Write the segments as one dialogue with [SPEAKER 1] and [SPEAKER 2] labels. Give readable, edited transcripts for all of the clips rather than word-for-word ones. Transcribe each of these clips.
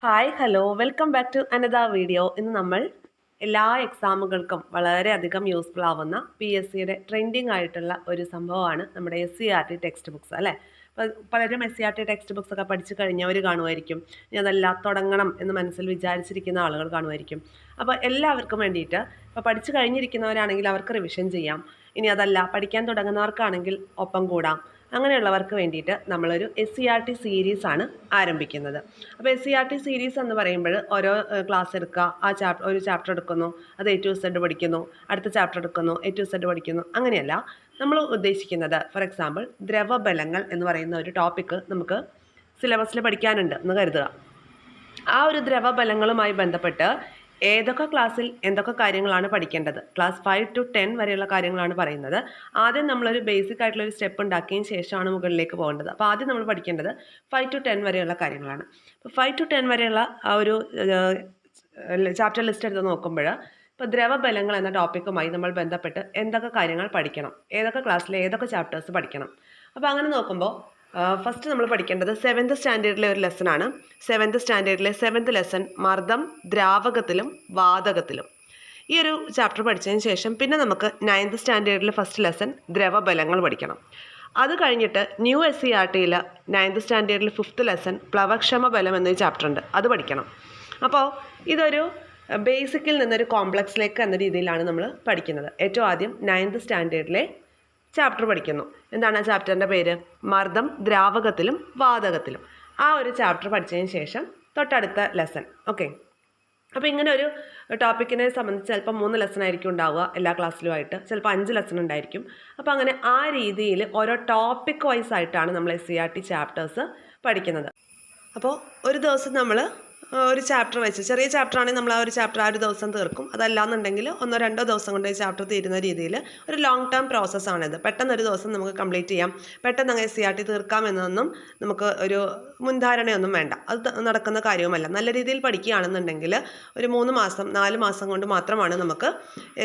[SPEAKER 1] Hi hello welcome back to another video. ഇന്ന് നമ്മൾ എല്ലാ എക്സാമുകൾക്കും വളരെയധികം യൂസ്ഫുൾ ആവുന്ന PSCയുടെ ട്രെൻഡിങ് ആയിട്ടുള്ള ഒരു സംഭവമാണ് നമ്മുടെ SCERT ടെക്സ്റ്റ് ബുക്സ് അല്ലേ. അപ്പോൾ പലരും SCERT ടെക്സ്റ്റ് ബുക്സ് ഒക്കെ പഠിച്ചു കഴിഞ്ഞവർ കാണുമായിരിക്കും. ഇനി അതെല്ലാം തുടങ്ങണം എന്ന് മനസ്സിൽ വിചാരിച്ചിരിക്കുന്ന ആളുകൾ കാണുമായിരിക്കും. അപ്പോൾ എല്ലാവർക്കും വേണ്ടിയിട്ട് ഇപ്പോൾ പഠിച്ചു കഴിഞ്ഞിരിക്കുന്നവരാണെങ്കിൽ അവർക്ക് റിവിഷൻ ചെയ്യാം. ഇനി അതല്ല പഠിക്കാൻ തുടങ്ങുന്നവർക്കാണെങ്കിൽ ഒപ്പം കൂടാം. അങ്ങനെയുള്ളവർക്ക് വേണ്ടിയിട്ട് നമ്മളൊരു SCERT സീരീസാണ് ആരംഭിക്കുന്നത്. അപ്പോൾ SCERT സീരീസ് എന്ന് പറയുമ്പോൾ ഓരോ ക്ലാസ് എടുക്കുക, ഒരു ചാപ്റ്റർ എടുക്കുന്നു, അത് A to Z പഠിക്കുന്നു, അടുത്ത ചാപ്റ്റർ എടുക്കുന്നു, A to Z പഠിക്കുന്നു. അങ്ങനെയല്ല നമ്മൾ ഉദ്ദേശിക്കുന്നത്. ഫോർ എക്സാമ്പിൾ, ദ്രവബലങ്ങൾ എന്ന് പറയുന്ന ഒരു ടോപ്പിക്ക് നമുക്ക് സിലബസിൽ പഠിക്കാനുണ്ട് എന്ന് കരുതുക. ആ ഒരു ദ്രവബലങ്ങളുമായി ബന്ധപ്പെട്ട് ഏതൊക്കെ ക്ലാസ്സിൽ എന്തൊക്കെ കാര്യങ്ങളാണ് പഠിക്കേണ്ടത്, ക്ലാസ് 5 to 10 വരെയുള്ള കാര്യങ്ങളാണ് പറയുന്നത്. ആദ്യം നമ്മളൊരു ബേസിക് ആയിട്ടുള്ള ഒരു സ്റ്റെപ്പ് ഉണ്ടാക്കിയതിന് ശേഷമാണ് മുകളിലേക്ക് പോകേണ്ടത്. അപ്പോൾ ആദ്യം നമ്മൾ പഠിക്കേണ്ടത് 5 to 10 വരെയുള്ള കാര്യങ്ങളാണ്. അപ്പോൾ 5 to 10 വരെയുള്ള ആ ഒരു ചാപ്റ്റർ ലിസ്റ്റ് എടുത്ത് നോക്കുമ്പോൾ ഇപ്പോൾ ദ്രവബലങ്ങൾ എന്ന ടോപ്പിക്കുമായി നമ്മൾ ബന്ധപ്പെട്ട് എന്തൊക്കെ കാര്യങ്ങൾ പഠിക്കണം, ഏതൊക്കെ ക്ലാസ്സിൽ ഏതൊക്കെ ചാപ്റ്റേഴ്സ് പഠിക്കണം. അപ്പോൾ അങ്ങനെ നോക്കുമ്പോൾ ഫസ്റ്റ് നമ്മൾ പഠിക്കേണ്ടത് 7th സ്റ്റാൻഡേർഡിലെ ഒരു ലെസനാണ്. 7th സ്റ്റാൻഡേർഡിലെ 7th ലെസൺ മർദ്ദം ദ്രാവകത്തിലും വാതകത്തിലും. ഈ ഒരു ചാപ്റ്റർ പഠിച്ചതിന് ശേഷം പിന്നെ നമുക്ക് 9th സ്റ്റാൻഡേർഡിലെ ഫസ്റ്റ് ലെസൺ ദ്രവബലങ്ങൾ പഠിക്കണം. അത് കഴിഞ്ഞിട്ട് ന്യൂ SCERTയിൽ 9th സ്റ്റാൻഡേർഡിൽ 5th ലെസൺ പ്ലവക്ഷമ ബലം എന്നൊരു ചാപ്റ്റർ ഉണ്ട്, അത് പഠിക്കണം. അപ്പോൾ ഇതൊരു ബേസിക്കിൽ നിന്നൊരു കോംപ്ലക്സിലേക്ക് എന്ന രീതിയിലാണ് നമ്മൾ പഠിക്കുന്നത്. ഏറ്റവും ആദ്യം 9th സ്റ്റാൻഡേർഡിലെ ചാപ്റ്റർ പഠിക്കുന്നു. എന്താണ് ആ ചാപ്റ്ററിൻ്റെ പേര്? മർദ്ദം ദ്രാവകത്തിലും വാതകത്തിലും. ആ ഒരു ചാപ്റ്റർ പഠിച്ചതിന് ശേഷം തൊട്ടടുത്ത ലെസൺ. ഓക്കെ, അപ്പോൾ ഇങ്ങനെ ഒരു ടോപ്പിക്കിനെ സംബന്ധിച്ച് ചിലപ്പോൾ 3 ലെസൺ ആയിരിക്കും ഉണ്ടാവുക എല്ലാ ക്ലാസ്സിലുമായിട്ട്, ചിലപ്പോൾ 5 ലെസൺ ഉണ്ടായിരിക്കും. അപ്പോൾ അങ്ങനെ ആ രീതിയിൽ ഓരോ ടോപ്പിക് വൈസ് ആയിട്ടാണ് നമ്മൾ SCERT ചാപ്റ്റേഴ്സ് പഠിക്കുന്നത്. അപ്പോൾ ഒരു ദിവസം നമ്മൾ ഒരു ചാപ്റ്റർ വെച്ച്, ചെറിയ ചാപ്റ്റർ ആണെങ്കിൽ നമ്മൾ ആ ഒരു ചാപ്റ്റർ ആ ഒരു ദിവസം തീർക്കും. അതല്ലാന്നുണ്ടെങ്കിൽ 1-2 ദിവസം കൊണ്ട് ഈ ചാപ്റ്റർ തീരുന്ന രീതിയിൽ ഒരു ലോങ് ടേം പ്രോസസ്സാണിത്. പെട്ടെന്ന് ഒരു ദിവസം നമുക്ക് കംപ്ലീറ്റ് ചെയ്യാം, പെട്ടെന്ന് അങ്ങ് SCERT തീർക്കാമെന്നൊന്നും നമുക്ക് ഒരു മുൻധാരണയൊന്നും വേണ്ട. അത് നടക്കുന്ന കാര്യവുമല്ല. നല്ല രീതിയിൽ പഠിക്കുകയാണെന്നുണ്ടെങ്കിൽ ഒരു 3 മാസം 4 മാസം കൊണ്ട് മാത്രമാണ് നമുക്ക്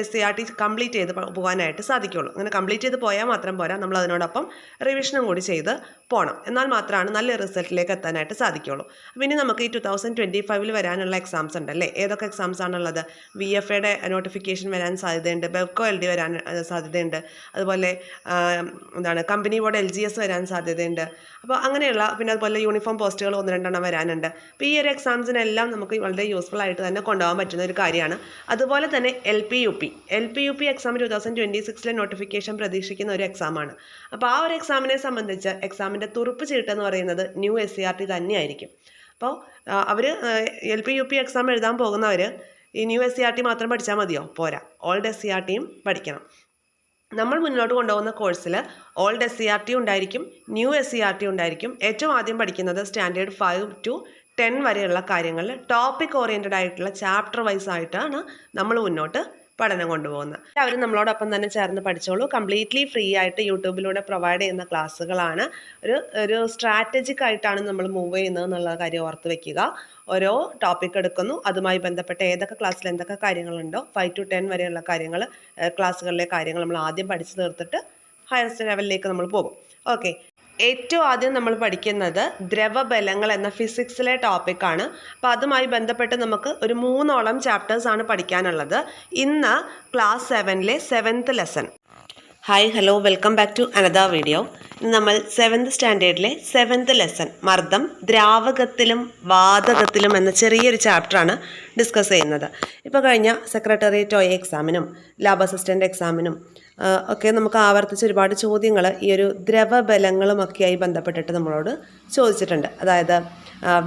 [SPEAKER 1] SCERT കംപ്ലീറ്റ് ചെയ്ത് പോകാനായിട്ട് സാധിക്കുകയുള്ളൂ. അങ്ങനെ കംപ്ലീറ്റ് ചെയ്ത് പോയാൽ മാത്രം പോരാ, നമ്മൾ അതിനോടൊപ്പം റിവിഷനും കൂടി ചെയ്ത് പോകണം. എന്നാൽ മാത്രമാണ് നല്ല റിസൾട്ടിലേക്ക് എത്താനായിട്ട് സാധിക്കുകയുള്ളൂ. അപ്പോൾ ഇനി നമുക്ക് ഈ 2025 വരാനുള്ള എക്സാംസ് ഉണ്ടല്ലേ. ഏതൊക്കെ എക്സാംസ് ആണുള്ളത്? VFAയുടെ നോട്ടിഫിക്കേഷൻ വരാൻ സാധ്യതയുണ്ട്, ബെവ്കോ LD വരാൻ സാധ്യതയുണ്ട്, അതുപോലെ കമ്പനി ബോർഡ് LGS വരാൻ സാധ്യതയുണ്ട്. അപ്പോൾ അങ്ങനെയുള്ള, പിന്നെ അതുപോലെ യൂണിഫോം പോസ്റ്റുകൾ 1-2 വരാനുണ്ട്. അപ്പോൾ ഈ ഒരു എക്സാംസിനെല്ലാം നമുക്ക് വളരെ യൂസ്ഫുൾ ആയിട്ട് തന്നെ കൊണ്ടുപോകാൻ പറ്റുന്ന ഒരു കാര്യമാണ്. അതുപോലെ തന്നെ LPUP എക്സാം 2026 നോട്ടിഫിക്കേഷൻ പ്രതീക്ഷിക്കുന്ന ഒരു എക്സാമാണ്. അപ്പോൾ ആ ഒരു എക്സാമിനെ സംബന്ധിച്ച് എക്സാമിൻ്റെ തുറുപ്പ് ചീട്ടെന്ന് പറയുന്നത് ന്യൂ SCERT തന്നെയായിരിക്കും. അപ്പോൾ അവർ LPUP എക്സാം എഴുതാൻ പോകുന്നവർ ഈ ന്യൂ SCERT മാത്രം പഠിച്ചാൽ മതിയോ? പോരാ, ഓൾഡ് SCERTയും പഠിക്കണം. നമ്മൾ മുന്നോട്ട് കൊണ്ടുപോകുന്ന കോഴ്സിൽ ഓൾഡ് SCERT ഉണ്ടായിരിക്കും, ന്യൂ SCERT ഉണ്ടായിരിക്കും. ഏറ്റവും ആദ്യം പഠിക്കുന്നത് സ്റ്റാൻഡേർഡ് 5 to 10 വരെയുള്ള കാര്യങ്ങളിൽ ടോപ്പിക് ഓറിയൻറ്റഡ് ആയിട്ടുള്ള ചാപ്റ്റർ വൈസ് ആയിട്ടാണ് നമ്മൾ മുന്നോട്ട് പഠനം കൊണ്ടുപോകുന്നത്. എല്ലാവരും നമ്മളോടൊപ്പം തന്നെ ചേർന്ന് പഠിച്ചോളൂ. കംപ്ലീറ്റ്ലി ഫ്രീ ആയിട്ട് യൂട്യൂബിലൂടെ പ്രൊവൈഡ് ചെയ്യുന്ന ക്ലാസ്സുകളാണ്. ഒരു സ്ട്രാറ്റജിക് ആയിട്ടാണ് നമ്മൾ മൂവ് ചെയ്യുന്നത് എന്നുള്ള കാര്യം ഓർത്ത് വെക്കുക. ഓരോ ടോപ്പിക് എടുക്കുന്നു, അതുമായി ബന്ധപ്പെട്ട ഏതൊക്കെ ക്ലാസ്സിൽ എന്തൊക്കെ കാര്യങ്ങളുണ്ടോ 5 to 10 വരെയുള്ള കാര്യങ്ങൾ, ക്ലാസ്സുകളിലെ കാര്യങ്ങൾ നമ്മൾ ആദ്യം പഠിച്ചു തീർത്തിട്ട് ഹയർ ലെവലിലേക്ക് നമ്മൾ പോകും. ഓക്കെ, ഏറ്റവും ആദ്യം നമ്മൾ പഠിക്കുന്നത് ദ്രവബലങ്ങൾ എന്ന ഫിസിക്സിലെ ടോപ്പിക്കാണ്. അപ്പോൾ അതുമായി ബന്ധപ്പെട്ട് നമുക്ക് ഒരു 3ഓളം ചാപ്റ്റേഴ്സാണ് പഠിക്കാനുള്ളത്. ഇന്ന് ക്ലാസ് 7ലെ 7th lesson. Hi hello welcome back to another video. ഇന്ന് നമ്മൾ 7th സ്റ്റാൻഡേർഡിലെ 7th ലെസൺ മർദ്ദം ദ്രാവകത്തിലും വാതകത്തിലും എന്ന ചെറിയൊരു ചാപ്റ്ററാണ് ഡിസ്കസ് ചെയ്യുന്നത്. ഇപ്പോൾ കഴിഞ്ഞ സെക്രട്ടേറിയറ്റ് OA എക്സാമിനും ലാബ് അസിസ്റ്റൻ്റ് എക്സാമിനും ഒക്കെ നമുക്ക് ആവർത്തിച്ച് ഒരുപാട് ചോദ്യങ്ങൾ ഈ ഒരു ദ്രവബലങ്ങളുമൊക്കെയായി ബന്ധപ്പെട്ടിട്ട് നമ്മളോട് ചോദിച്ചിട്ടുണ്ട്. അതായത്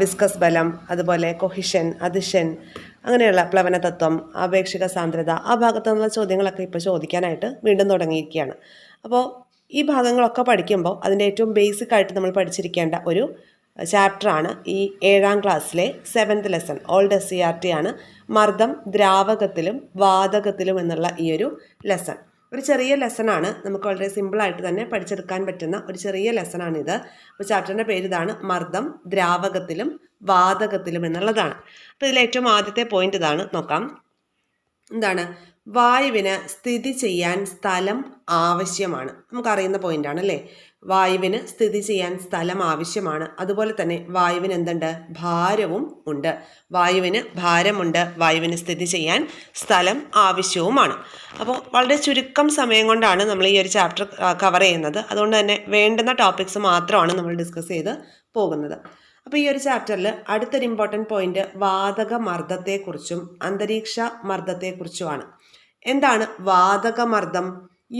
[SPEAKER 1] വിസ്കസ് ബലം, അതുപോലെ കൊഹിഷൻ, അദിഷൻ, അങ്ങനെയുള്ള പ്ലവനതത്വം, ആപേക്ഷിക സാന്ദ്രത, ആ ഭാഗത്തു നിന്നുള്ള ചോദ്യങ്ങളൊക്കെ ഇപ്പോൾ ചോദിക്കാനായിട്ട് വീണ്ടും തുടങ്ങിയിരിക്കുകയാണ്. അപ്പോൾ ഈ ഭാഗങ്ങളൊക്കെ പഠിക്കുമ്പോൾ അതിൻ്റെ ഏറ്റവും ബേസിക് ആയിട്ട് നമ്മൾ പഠിച്ചിരിക്കേണ്ട ഒരു ചാപ്റ്ററാണ് ഈ 7ാം ക്ലാസ്സിലെ 7th ലെസൺ. ഓൾഡ് SCERT ആണ്. മർദ്ദം ദ്രാവകത്തിലും വാതകത്തിലും എന്നുള്ള ഈ ഒരു ലെസൺ. ഒരു ചെറിയ ലെസണാണ്, നമുക്ക് വളരെ സിമ്പിളായിട്ട് തന്നെ പഠിച്ചെടുക്കാൻ പറ്റുന്ന ഒരു ചെറിയ ലെസണാണിത്. അപ്പോൾ ചാപ്റ്ററിൻ്റെ പേര് ഇതാണ്, മർദ്ദം ദ്രാവകത്തിലും വാതകത്തിലും എന്നുള്ളതാണ്. അപ്പോൾ ഇതിൽ ഏറ്റവും ആദ്യത്തെ പോയിന്റ് ഇതാണ്, നോക്കാം. എന്താണ്? വായുവിന് സ്ഥിതി ചെയ്യാൻ സ്ഥലം ആവശ്യമാണ്. നമുക്കറിയുന്ന പോയിന്റാണ് അല്ലേ. വായുവിന് സ്ഥിതി ചെയ്യാൻ സ്ഥലം ആവശ്യമാണ്. അതുപോലെ തന്നെ വായുവിന് എന്തുണ്ട്? ഭാരവും ഉണ്ട്. വായുവിന് ഭാരമുണ്ട്, വായുവിന് സ്ഥിതി ചെയ്യാൻ സ്ഥലം ആവശ്യവുമാണ്. അപ്പോൾ വളരെ ചുരുക്കം സമയം കൊണ്ടാണ് നമ്മൾ ഈ ഒരു ചാപ്റ്റർ കവർ ചെയ്യുന്നത്. അതുകൊണ്ട് തന്നെ വേണ്ടുന്ന ടോപ്പിക്സ് മാത്രമാണ് നമ്മൾ ഡിസ്കസ് ചെയ്ത് പോകുന്നത്. അപ്പോൾ ഈ ഒരു ചാപ്റ്ററിൽ അടുത്തൊരു ഇമ്പോർട്ടൻറ്റ് പോയിന്റ് വാതക മർദ്ദത്തെക്കുറിച്ചും അന്തരീക്ഷ മർദ്ദത്തെക്കുറിച്ചുമാണ്. എന്താണ് വാതകമർദ്ദം?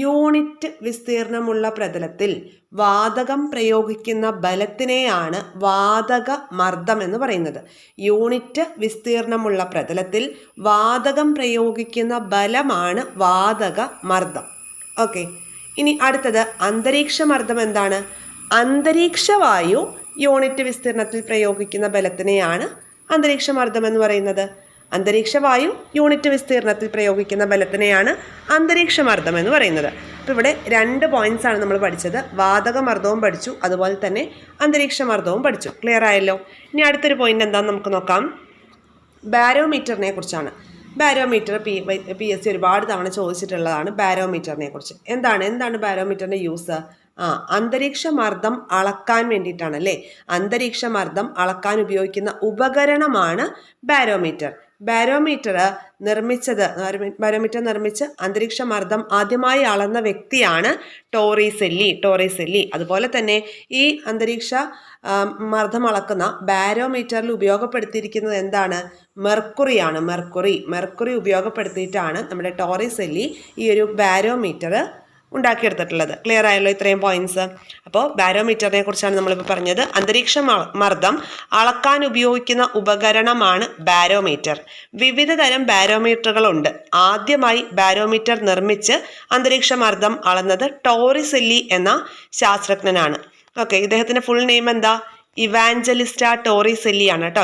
[SPEAKER 1] യൂണിറ്റ് വിസ്തീർണമുള്ള പ്രതലത്തിൽ വാതകം പ്രയോഗിക്കുന്ന ബലത്തിനെയാണ് വാതക മർദ്ദം എന്ന് പറയുന്നത്. യൂണിറ്റ് വിസ്തീർണമുള്ള പ്രതലത്തിൽ വാതകം പ്രയോഗിക്കുന്ന ബലമാണ് വാതക മർദ്ദം. ഓക്കെ, ഇനി അടുത്തത് അന്തരീക്ഷ മർദ്ദം എന്താണ്? അന്തരീക്ഷ വായു യൂണിറ്റ് വിസ്തീർണത്തിൽ പ്രയോഗിക്കുന്ന ബലത്തിനെയാണ് അന്തരീക്ഷ മർദ്ദം എന്ന് പറയുന്നത്. അന്തരീക്ഷ വായു യൂണിറ്റ് വിസ്തീർണത്തിൽ പ്രയോഗിക്കുന്ന ബലത്തിനെയാണ് അന്തരീക്ഷ മർദ്ദം എന്ന് പറയുന്നത്. അപ്പോൾ ഇവിടെ 2 പോയിന്റ്സ് ആണ് നമ്മൾ പഠിച്ചത്. വാതകമർദ്ദവും പഠിച്ചു, അതുപോലെ തന്നെ അന്തരീക്ഷ മർദ്ദവും പഠിച്ചു. ക്ലിയർ ആയല്ലോ? ഇനി അടുത്തൊരു പോയിന്റ് എന്താണെന്ന് നമുക്ക് നോക്കാം. ബാരോമീറ്ററിനെ കുറിച്ചാണ്. ബാരോമീറ്റർ PSC ഒരുപാട് തവണ ചോദിച്ചിട്ടുള്ളതാണ്. ബാരോമീറ്ററിനെ കുറിച്ച് എന്താണ് ബാരോമീറ്ററിൻ്റെ യൂസ്? അന്തരീക്ഷ മർദ്ദം അളക്കാൻ വേണ്ടിയിട്ടാണ് അല്ലേ? അന്തരീക്ഷ മർദ്ദം അളക്കാൻ ഉപയോഗിക്കുന്ന ഉപകരണമാണ് ബാരോമീറ്റർ. ബാരോമീറ്റർ നിർമ്മിച്ച് അന്തരീക്ഷ മർദ്ദം ആദ്യമായി അളന്ന വ്യക്തിയാണ് ടോറിസെല്ലി. അതുപോലെ തന്നെ ഈ അന്തരീക്ഷ മർദ്ദം അളക്കുന്ന ബാരോമീറ്ററിൽ ഉപയോഗപ്പെടുത്തിയിരിക്കുന്നത് എന്താണ്? മെർക്കുറിയാണ്. മെർക്കുറി ഉപയോഗപ്പെടുത്തിയിട്ടാണ് നമ്മുടെ ടോറിസെല്ലി ഈ ഒരു ബാരോമീറ്റർ ഉണ്ടാക്കിയെടുത്തിട്ടുള്ളത്. ക്ലിയർ ആയല്ലോ ഇത്രയും പോയിന്റ്സ്? അപ്പോൾ ബാരോമീറ്ററിനെ കുറിച്ചാണ് നമ്മളിപ്പോൾ പറഞ്ഞത്. അന്തരീക്ഷ മർദ്ദം അളക്കാൻ ഉപയോഗിക്കുന്ന ഉപകരണമാണ് ബാരോമീറ്റർ. വിവിധ തരം ബാരോമീറ്ററുകളുണ്ട്. ആദ്യമായി ബാരോമീറ്റർ നിർമ്മിച്ച് അന്തരീക്ഷ മർദ്ദം അളന്നത് ടോറിസെല്ലി എന്ന ശാസ്ത്രജ്ഞനാണ്. ഓക്കെ, ഇദ്ദേഹത്തിന്റെ ഫുൾ നെയിം എന്താ? ഇവാഞ്ചലിസ്റ്റ ടോറിസെല്ലി ആണ് കേട്ടോ.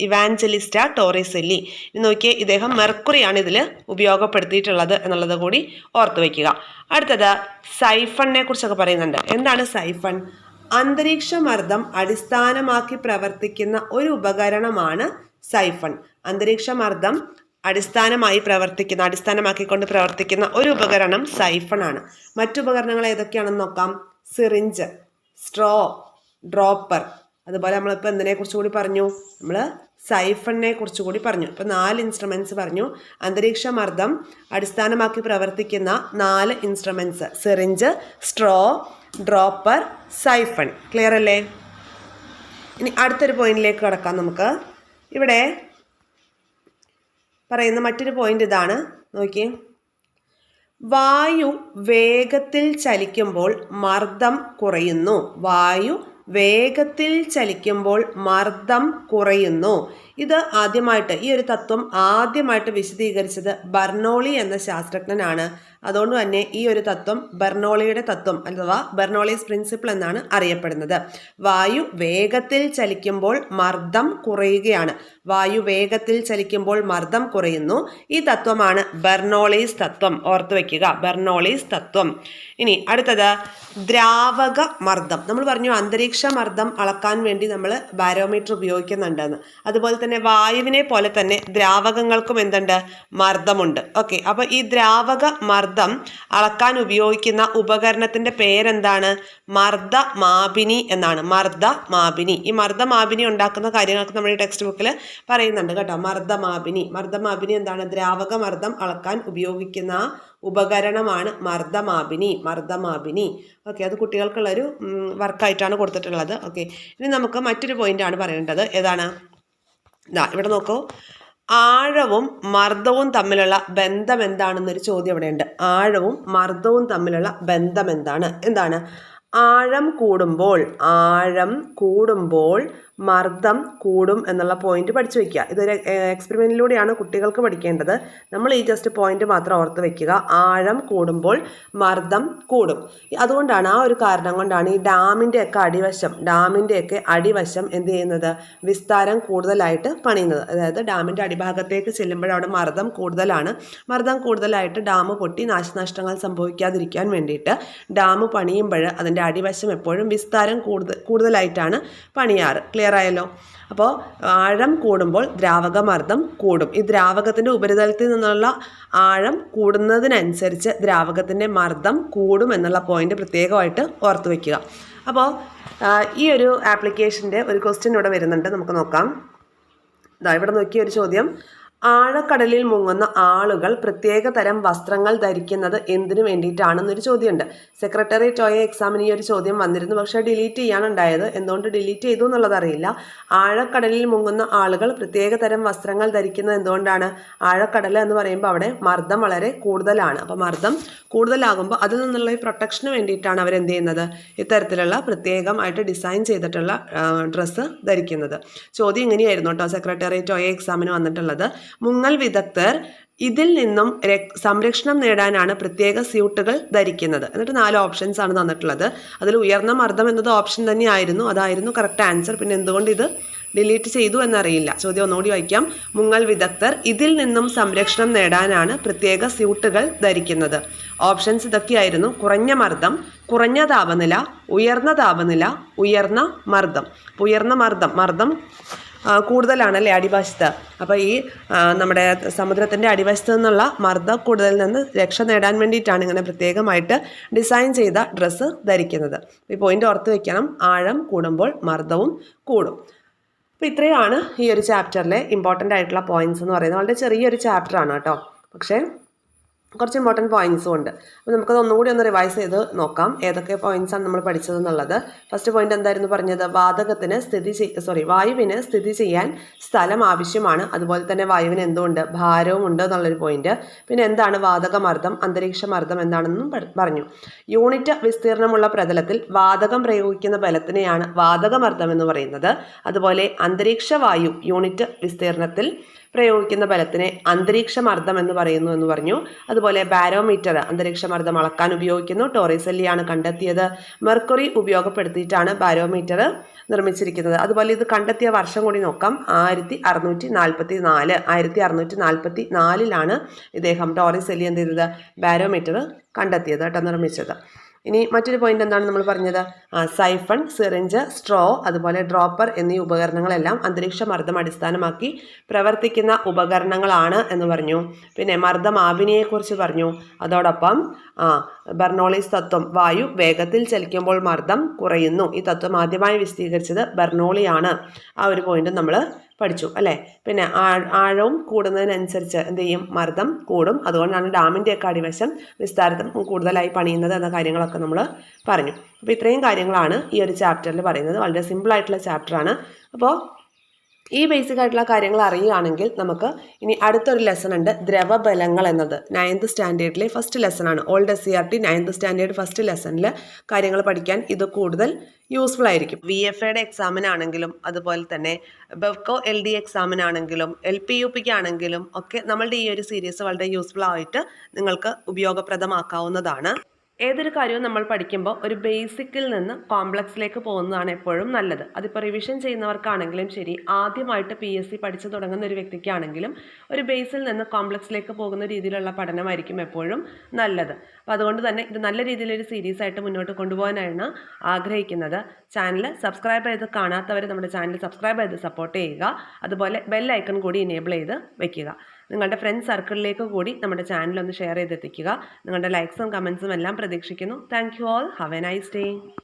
[SPEAKER 1] Evangelista Torricelli. ഇനി നോക്കിയേ, ഇദ്ദേഹം മെർക്കുറിയാണ് ഇതിൽ ഉപയോഗപ്പെടുത്തിയിട്ടുള്ളത് എന്നുള്ളത് കൂടി ഓർത്തു വയ്ക്കുക. അടുത്തത് സൈഫണിനെ കുറിച്ചൊക്കെ പറയുന്നുണ്ട്. എന്താണ് സൈഫൺ? അന്തരീക്ഷ മർദ്ദം അടിസ്ഥാനമാക്കി പ്രവർത്തിക്കുന്ന ഒരു ഉപകരണമാണ് സൈഫൺ. അന്തരീക്ഷ മർദ്ദം അടിസ്ഥാനമാക്കിക്കൊണ്ട് പ്രവർത്തിക്കുന്ന ഒരു ഉപകരണം സൈഫൺ ആണ്. മറ്റുപകരണങ്ങൾ ഏതൊക്കെയാണെന്ന് നോക്കാം. Syringe, straw, dropper. അതുപോലെ നമ്മളിപ്പോൾ എന്തിനെ കുറിച്ച് കൂടി പറഞ്ഞു? നമ്മൾ സൈഫണിനെ കുറിച്ച് കൂടി പറഞ്ഞു. ഇപ്പോൾ 4 ഇൻസ്ട്രുമെന്റ്സ് പറഞ്ഞു. അന്തരീക്ഷ മർദ്ദം അടിസ്ഥാനമാക്കി പ്രവർത്തിക്കുന്ന 4 instruments: syringe, straw, dropper, siphon. Clear അല്ലേ? ഇനി അടുത്തൊരു പോയിന്റിലേക്ക് കടക്കാം നമുക്ക്. ഇവിടെ പറയുന്ന മറ്റൊരു പോയിന്റ് ഇതാണ്, നോക്കിയേ. വായു വേഗത്തിൽ ചലിക്കുമ്പോൾ മർദ്ദം കുറയുന്നു. വായു വേഗത്തിൽ ചലിക്കുമ്പോൾ മർദ്ദം കുറയുന്നു. ഇത് ഈ ഒരു തത്വം ആദ്യമായിട്ട് വിശദീകരിച്ചത് ബെർണോളി എന്ന ശാസ്ത്രജ്ഞനാണ്. അതുകൊണ്ട് തന്നെ ഈ ഒരു തത്വം ബെർണോളിയുടെ തത്വം അഥവാ ബെർണോളീസ് പ്രിൻസിപ്പിൾ എന്നാണ് അറിയപ്പെടുന്നത്. വായു വേഗത്തിൽ ചലിക്കുമ്പോൾ മർദ്ദം കുറയുകയാണ്. വായു വേഗത്തിൽ ചലിക്കുമ്പോൾ മർദ്ദം കുറയുന്നു. ഈ തത്വമാണ് ബെർണോളീസ് തത്വം. ഓർത്തു വെക്കുക, ബെർണോളീസ് തത്വം. ഇനി അടുത്തത് ദ്രാവക മർദ്ദം. നമ്മൾ പറഞ്ഞു അന്തരീക്ഷ മർദ്ദം അളക്കാൻ വേണ്ടി നമ്മൾ ബാരോമീറ്റർ ഉപയോഗിക്കുന്നുണ്ടെന്ന്. അതുപോലെ തന്നെ വായുവിനെ പോലെ തന്നെ ദ്രാവകങ്ങൾക്കും എന്തുണ്ട്? മർദ്ദമുണ്ട്. ഓക്കെ, അപ്പോൾ ഈ ദ്രാവക മർദ്ദം അളക്കാൻ ഉപയോഗിക്കുന്ന ഉപകരണത്തിന്റെ പേരെന്താണ്? മർദ്ദമാപിനി എന്നാണ്. മർദ്ദമാപിനി. ഈ മർദ്ദമാപിനി ഉണ്ടാക്കുന്ന കാര്യങ്ങൾക്ക് നമ്മുടെ ടെക്സ്റ്റ് ബുക്കിൽ പറയുന്നുണ്ട് കേട്ടോ. മർദ്ദമാപിനി എന്താണ്? ദ്രാവക മർദ്ദം അളക്കാൻ ഉപയോഗിക്കുന്ന ഉപകരണമാണ് മർദ്ദമാപിനി. ഓക്കെ, അത് കുട്ടികൾക്കുള്ളൊരു വർക്കായിട്ടാണ് കൊടുത്തിട്ടുള്ളത്. ഓക്കെ, ഇനി നമുക്ക് മറ്റൊരു പോയിന്റ് ആണ് പറയേണ്ടത്. ഏതാണ്? ഇവിടെ നോക്കൂ. ആഴവും മർദ്ദവും തമ്മിലുള്ള ബന്ധം എന്താണെന്നൊരു ചോദ്യം ഇവിടെയുണ്ട്. ആഴവും മർദ്ദവും തമ്മിലുള്ള ബന്ധം എന്താണ്? ആഴം കൂടുമ്പോൾ മർദ്ദം കൂടും എന്നുള്ള പോയിന്റ് പഠിച്ചു വെക്കുക. ഇതൊരു എക്സ്പെരിമെന്റിലൂടെയാണ് കുട്ടികൾക്ക് പഠിക്കേണ്ടത്. നമ്മൾ ഈ ജസ്റ്റ് പോയിന്റ് മാത്രം ഓർത്ത് വെക്കുക. ആഴം കൂടുമ്പോൾ മർദ്ദം കൂടും. അതുകൊണ്ടാണ്, ആ ഒരു കാരണം കൊണ്ടാണ് ഈ ഡാമിൻ്റെയൊക്കെ അടിവശം എന്ത് ചെയ്യുന്നത്? വിസ്താരം കൂടുതലായിട്ട് പണിയുന്നത്. അതായത് ഡാമിൻ്റെ അടിഭാഗത്തേക്ക് ചെല്ലുമ്പോൾ അവിടെ മർദ്ദം കൂടുതലാണ്. മർദ്ദം കൂടുതലായിട്ട് ഡാം പൊട്ടി നാശനഷ്ടങ്ങൾ സംഭവിക്കാതിരിക്കാൻ വേണ്ടിയിട്ട് ഡാം പണിയുമ്പോൾ അതിൻ്റെ അടിവശം എപ്പോഴും വിസ്താരം കൂടുതലായിട്ടാണ് പണിയാറ്. ക്ലിയർ ആയല്ലോ. അപ്പോൾ ആഴം കൂടുമ്പോൾ ദ്രാവകമർദ്ദം കൂടും. ഈ ദ്രാവകത്തിൻ്റെ ഉപരിതലത്തിൽ നിന്നുള്ള ആഴം കൂടുന്നതിനനുസരിച്ച് ദ്രാവകത്തിൻ്റെ മർദ്ദം കൂടും എന്നുള്ള പോയിന്റ് പ്രത്യേകമായിട്ട് ഓർത്ത് വയ്ക്കുക. അപ്പോൾ ഈ ഒരു ആപ്ലിക്കേഷൻ്റെ ഒരു ക്വസ്റ്റ്യൻ ഇവിടെ വരുന്നുണ്ട്, നമുക്ക് നോക്കാം. ഇവിടെ നോക്കിയ ഒരു ചോദ്യം, ആഴക്കടലിൽ മുങ്ങുന്ന ആളുകൾ പ്രത്യേക തരം വസ്ത്രങ്ങൾ ധരിക്കുന്നത് എന്തിനു വേണ്ടിയിട്ടാണെന്നൊരു ചോദ്യമുണ്ട്. സെക്രട്ടേറിയറ്റ് OA എക്സാമിന് ഈ ഒരു ചോദ്യം വന്നിരുന്നു, പക്ഷേ ഡിലീറ്റ് ചെയ്യാനുണ്ടായത്. എന്തുകൊണ്ട് ഡിലീറ്റ് ചെയ്തു എന്നുള്ളത് അറിയില്ല. ആഴക്കടലിൽ മുങ്ങുന്ന ആളുകൾ പ്രത്യേക തരം വസ്ത്രങ്ങൾ ധരിക്കുന്നത് എന്തുകൊണ്ടാണ്? ആഴക്കടൽ എന്ന് പറയുമ്പോൾ അവിടെ മർദ്ദം വളരെ കൂടുതലാണ്. അപ്പോൾ മർദ്ദം കൂടുതലാകുമ്പോൾ അതിൽ നിന്നുള്ള ഈ പ്രൊട്ടക്ഷന് വേണ്ടിയിട്ടാണ് അവരെന്ത് ചെയ്യുന്നത്? ഇത്തരത്തിലുള്ള പ്രത്യേകമായിട്ട് ഡിസൈൻ ചെയ്തിട്ടുള്ള ഡ്രസ്സ് ധരിക്കുന്നത്. ചോദ്യം ഇങ്ങനെയായിരുന്നു കേട്ടോ സെക്രട്ടേറിയറ്റ് OA എക്സാമിന് വന്നിട്ടുള്ളത്. മുങ്ങൽ വിദഗ്ധർ ഇതിൽ നിന്നും സംരക്ഷണം നേടാനാണ് പ്രത്യേക സ്യൂട്ടുകൾ ധരിക്കുന്നത്. എന്നിട്ട് 4 ഓപ്ഷൻസ് ആണ് തന്നിട്ടുള്ളത്. അതിൽ ഉയർന്ന മർദ്ദം എന്നത് ഓപ്ഷൻ തന്നെയായിരുന്നു, അതായിരുന്നു കറക്റ്റ് ആൻസർ. പിന്നെ എന്തുകൊണ്ട് ഇത് ഡിലീറ്റ് ചെയ്തു എന്നറിയില്ല. ചോദ്യം ഒന്നുകൂടി വായിക്കാം. മുങ്ങൽ വിദഗ്ധർ ഇതിൽ നിന്നും സംരക്ഷണം നേടാനാണ് പ്രത്യേക സ്യൂട്ടുകൾ ധരിക്കുന്നത്. ഓപ്ഷൻസ് ഇതൊക്കെയായിരുന്നു: കുറഞ്ഞ മർദ്ദം, കുറഞ്ഞ താപനില, ഉയർന്ന താപനില, ഉയർന്ന മർദ്ദം. ഉയർന്ന മർദ്ദം കൂടുതലാണല്ലേ അടിവശത്ത്. അപ്പോൾ ഈ നമ്മുടെ സമുദ്രത്തിൻ്റെ അടിവശത്ത് നിന്നുള്ള മർദ്ദം കൂടുതൽ നിന്ന് രക്ഷ നേടാൻ വേണ്ടിയിട്ടാണ് ഇങ്ങനെ പ്രത്യേകമായിട്ട് ഡിസൈൻ ചെയ്ത ഡ്രസ്സ് ധരിക്കുന്നത്. ഈ പോയിന്റ് ഓർത്ത് വെക്കണം, ആഴം കൂടുമ്പോൾ മർദ്ദവും കൂടും. അപ്പോൾ ഇത്രയാണ് ഈ ഒരു ചാപ്റ്ററിലെ ഇമ്പോർട്ടൻ്റ് ആയിട്ടുള്ള പോയിന്റ്സ് എന്ന് പറയുന്നത്. വളരെ ചെറിയൊരു ചാപ്റ്ററാണ് കേട്ടോ, പക്ഷേ കുറച്ച് ഇമ്പോർട്ടൻറ്റ് പോയിന്റ്സും ഉണ്ട്. അപ്പോൾ നമുക്കത് ഒന്നുകൂടി ഒന്ന് റിവൈസ് ചെയ്ത് നോക്കാം ഏതൊക്കെ പോയിന്റ്സാണ് നമ്മൾ പഠിച്ചതെന്നുള്ളത്. ഫസ്റ്റ് പോയിന്റ് എന്തായിരുന്നു പറഞ്ഞത്? വായുവിന് സ്ഥിതി ചെയ്യാൻ സ്ഥലം ആവശ്യമാണ്. അതുപോലെ തന്നെ വായുവിന് എന്തുകൊണ്ട്? ഭാരവും ഉണ്ട് എന്നുള്ളൊരു പോയിന്റ്. പിന്നെ എന്താണ് വാതകമർദ്ദം, അന്തരീക്ഷ മർദ്ദം എന്താണെന്നും പറഞ്ഞു. യൂണിറ്റ് വിസ്തീർണമുള്ള പ്രതലത്തിൽ വാതകം പ്രയോഗിക്കുന്ന ബലത്തിനെയാണ് വാതകമർദ്ദം എന്ന് പറയുന്നത്. അതുപോലെ അന്തരീക്ഷ വായു യൂണിറ്റ് വിസ്തീർണത്തിൽ പ്രയോഗിക്കുന്ന ബലത്തിനെ അന്തരീക്ഷ മർദ്ദം എന്ന് പറയുന്നു എന്ന് പറഞ്ഞു. അതുപോലെ ബാരോമീറ്റർ അന്തരീക്ഷ മർദ്ദം അളക്കാൻ ഉപയോഗിക്കുന്നു. ടോറിസെല്ലിയാണ് കണ്ടെത്തിയത്. മെർക്കുറി ഉപയോഗപ്പെടുത്തിയിട്ടാണ് ബാരോമീറ്റർ നിർമ്മിച്ചിരിക്കുന്നത്. അതുപോലെ ഇത് കണ്ടെത്തിയ വർഷം കൂടി നോക്കാം. 1644 ഇദ്ദേഹം ടോറിസെല്ലി എന്ത് ചെയ്തത്? ബാരോമീറ്റർ കണ്ടെത്തിയത് കേട്ടോ, നിർമ്മിച്ചത്. ഇനി മറ്റൊരു പോയിന്റ് എന്താണ് നമ്മൾ പറഞ്ഞത്? സൈഫൺ, സിറിഞ്ച്, സ്ട്രോ, അതുപോലെ ഡ്രോപ്പർ എന്നീ ഉപകരണങ്ങളെല്ലാം അന്തരീക്ഷ മർദ്ദം അടിസ്ഥാനമാക്കി പ്രവർത്തിക്കുന്ന ഉപകരണങ്ങളാണ് എന്ന് പറഞ്ഞു. പിന്നെ മർദ്ദമാപിനിയെക്കുറിച്ച് പറഞ്ഞു. അതോടൊപ്പം ബെർണോളിസ് തത്വം, വായു വേഗത്തിൽ ചലിക്കുമ്പോൾ മർദ്ദം കുറയുന്നു. ഈ തത്വം ആദ്യമായി വിശദീകരിച്ചത് ബെർണോളിയാണ്. ആ ഒരു പോയിന്റ് നമ്മൾ പഠിച്ചു അല്ലേ. പിന്നെ ആഴവും കൂടുന്നതിനനുസരിച്ച് എന്ത് ചെയ്യും? മർദ്ദം കൂടും. അതുകൊണ്ടാണ് ഡാമിൻ്റെയൊക്കെ അടിവശം വിസ്താരത്തിൽ കൂടുതലായി പണിയുന്നത് എന്ന കാര്യങ്ങളൊക്കെ നമ്മൾ പറഞ്ഞു. അപ്പോൾ ഇത്രയും കാര്യങ്ങളാണ് ഈ ഒരു ചാപ്റ്ററിൽ പറയുന്നത്. വളരെ സിമ്പിളായിട്ടുള്ള ചാപ്റ്ററാണ്. അപ്പോൾ ഈ ബേസിക് ആയിട്ടുള്ള കാര്യങ്ങൾ അറിയുകയാണെങ്കിൽ നമുക്ക് ഇനി അടുത്തൊരു ലെസൺ ഉണ്ട്, ദ്രവബലങ്ങൾ എന്നത്. 9th സ്റ്റാൻഡേർഡിലെ ഫസ്റ്റ് ലെസണാണ്. Old SCERT 9th standard first ലെസണിൽ കാര്യങ്ങൾ പഠിക്കാൻ ഇത് കൂടുതൽ യൂസ്ഫുൾ ആയിരിക്കും. VFAയുടെ എക്സാമിനാണെങ്കിലും അതുപോലെ തന്നെ ബെവ്കോ LD എക്സാമിനാണെങ്കിലും LPUPക്ക് ആണെങ്കിലും ഒക്കെ നമ്മളുടെ ഈ ഒരു സീരീസ് വളരെ യൂസ്ഫുൾ ആയിട്ട് നിങ്ങൾക്ക് ഉപയോഗപ്രദമാക്കാവുന്നതാണ്. ഏതൊരു കാര്യവും നമ്മൾ പഠിക്കുമ്പോൾ ഒരു ബേസിക്കിൽ നിന്ന് കോംപ്ലക്സിലേക്ക് പോകുന്നതാണ് എപ്പോഴും നല്ലത്. അതിപ്പോൾ റിവിഷൻ ചെയ്യുന്നവർക്കാണെങ്കിലും ശരി, ആദ്യമായിട്ട് PSC പഠിച്ചു തുടങ്ങുന്ന ഒരു വ്യക്തിക്കാണെങ്കിലും ഒരു ബേസിൽ നിന്ന് കോംപ്ലക്സിലേക്ക് പോകുന്ന രീതിയിലുള്ള പഠനമായിരിക്കും എപ്പോഴും നല്ലത്. അപ്പോൾ അതുകൊണ്ട് തന്നെ ഇത് നല്ല രീതിയിലൊരു സീരീസ് ആയിട്ട് മുന്നോട്ട് കൊണ്ടുപോകാനാണ് ആഗ്രഹിക്കുന്നത്. ചാനൽ സബ്സ്ക്രൈബ് ചെയ്ത് കാണാത്തവർ നമ്മുടെ ചാനൽ സബ്സ്ക്രൈബ് ചെയ്ത് സപ്പോർട്ട് ചെയ്യുക. അതുപോലെ ബെൽ ഐക്കൺ കൂടി എനേബിൾ ചെയ്ത് വെക്കുക. നിങ്ങളുടെ ഫ്രണ്ട്സ് സർക്കിളിലേക്ക് കൂടി നമ്മുടെ ചാനൽ ഒന്ന് ഷെയർ ചെയ്തെത്തിക്കുക. നിങ്ങളുടെ ലൈക്സും കമൻസും എല്ലാം പ്രതീക്ഷിക്കുന്നു. Thank you all. Have A nice day.